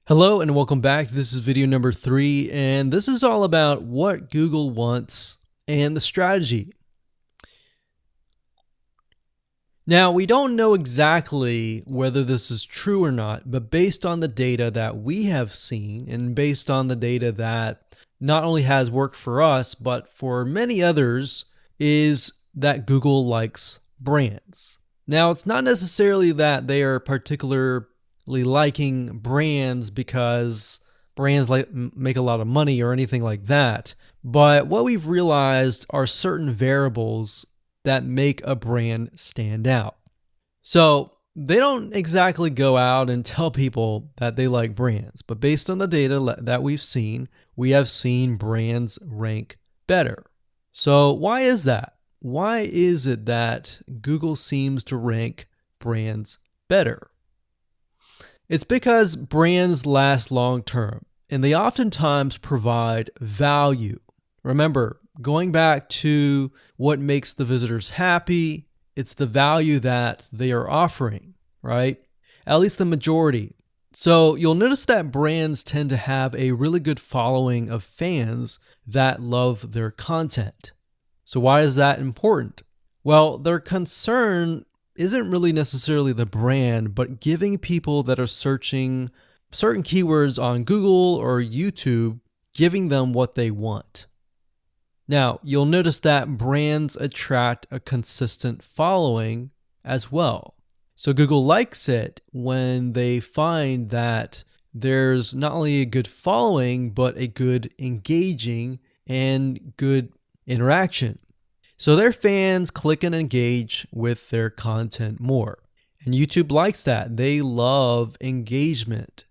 Hello and welcome back. This is video number 3, and this is all about what Google wants and the strategy. Now, we don't know exactly whether this is true or not, but based on the data that we have seen and based on the data that not only has worked for us, but for many others, is that Google likes brands. Now, it's not necessarily that they are particularly liking brands because brands make a lot of money or anything like that. But what we've realized are certain variables that make a brand stand out. So they don't exactly go out and tell people that they like brands, but based on the data that we've seen, we have seen brands rank better. So why is that? Why is it that Google seems to rank brands better? It's because brands last long term, and they oftentimes provide value. Remember, going back to what makes the visitors happy, it's the value that they are offering, right? At least the majority. So you'll notice that brands tend to have a really good following of fans that love their content. So why is that important? Well, their concern isn't really necessarily the brand, but giving people that are searching certain keywords on Google or YouTube, giving them what they want. Now, you'll notice that brands attract a consistent following as well. So Google likes it when they find that there's not only a good following, but a good engaging and good interaction. So their fans click and engage with their content more. And YouTube likes that. They love engagement.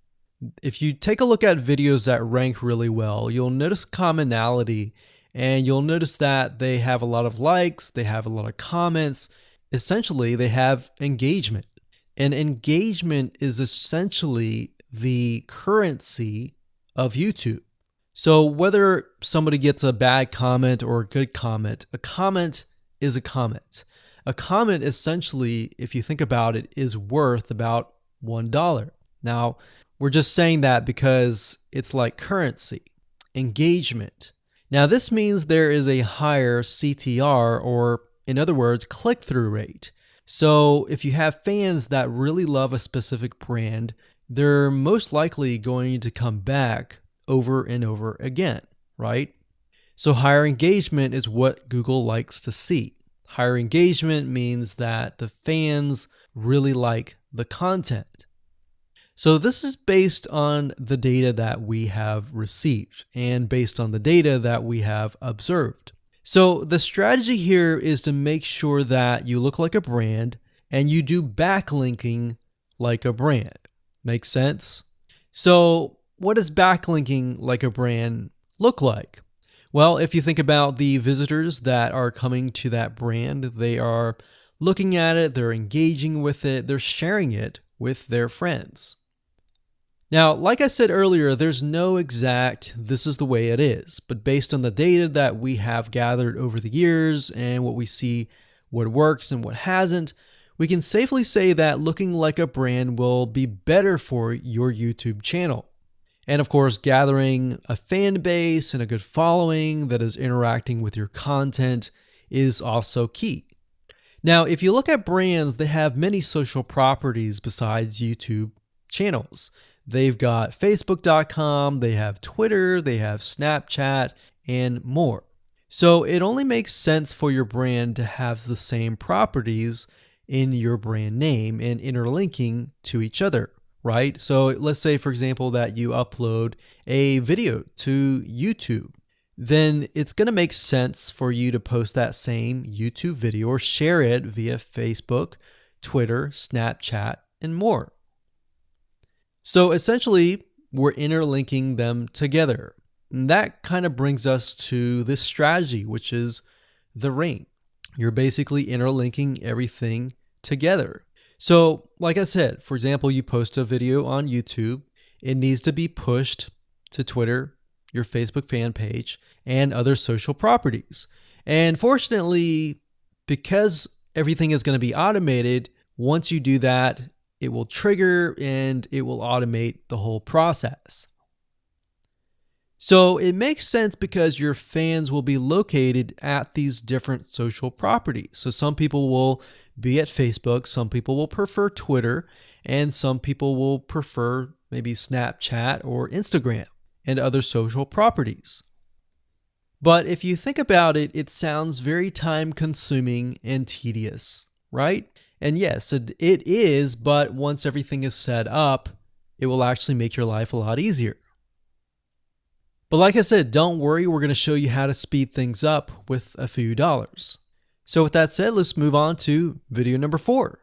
If you take a look at videos that rank really well, you'll notice commonality, and you'll notice that they have a lot of likes, they have a lot of comments. Essentially, they have engagement. And engagement is essentially the currency of YouTube. So whether somebody gets a bad comment or a good comment, a comment is a comment. A comment essentially, if you think about it, is worth about $1. Now, we're just saying that because it's like currency, engagement. Now, this means there is a higher CTR, or in other words, click-through rate. So if you have fans that really love a specific brand, they're most likely going to come back over and over again, right? So higher engagement is what Google likes to see. Higher engagement means that the fans really like the content. So this is based on the data that we have received and based on the data that we have observed. So the strategy here is to make sure that you look like a brand and you do backlinking like a brand. Make sense? So what does backlinking like a brand look like? Well, if you think about the visitors that are coming to that brand, they are looking at it, they're engaging with it, they're sharing it with their friends. Now, like I said earlier, there's no exact this is the way it is, but based on the data that we have gathered over the years and what we see what works and what hasn't, we can safely say that looking like a brand will be better for your YouTube channel. And of course, gathering a fan base and a good following that is interacting with your content is also key. Now, if you look at brands, they have many social properties besides YouTube channels. They've got Facebook.com, they have Twitter, they have Snapchat, and more. So it only makes sense for your brand to have the same properties in your brand name and interlinking to each other, right? So let's say, for example, that you upload a video to YouTube. Then it's going to make sense for you to post that same YouTube video or share it via Facebook, Twitter, Snapchat, and more. So essentially, we're interlinking them together. And that kind of brings us to this strategy, which is the ring. You're basically interlinking everything together. So like I said, for example, you post a video on YouTube, it needs to be pushed to Twitter, your Facebook fan page, and other social properties. And fortunately, because everything is going to be automated, once you do that, it will trigger and it will automate the whole process. So it makes sense because your fans will be located at these different social properties. So some people will be at Facebook, some people will prefer Twitter, and some people will prefer maybe Snapchat or Instagram and other social properties. But if you think about it, it sounds very time consuming and tedious, right? And yes, it is, but once everything is set up, it will actually make your life a lot easier. But like I said, don't worry, we're going to show you how to speed things up with a few dollars. So with that said, let's move on to video number 4.